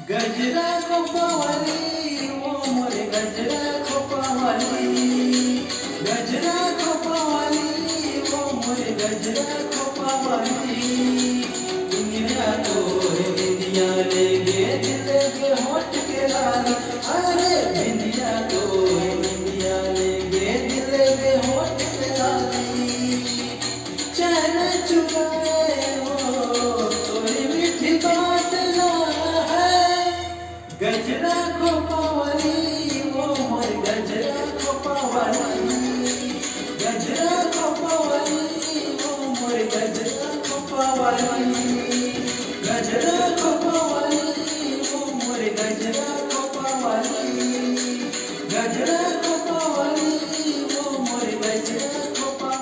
गजरा खोपावाली वो मोरे गजरा खोपावाली, गजरा खोपावाली वो मोरे गजरा खोपावाली। दुनिया तो बिंदिया ले गे दिल के होठ के लाली, अरे बिंदिया तो बिंदिया ले गे दिल के होठ के लाली। चैन चुराए वो तोरी मीठी बात ना है, गजरा खोपावाली वो मोर गजरा खोपावाली, गजरा खोपावाली वो मोर गजरा खोपावाली, गजरा खोपावाली वो मोर गजरा खोपावाली, गजरा खोपावाली वो मोर गजरा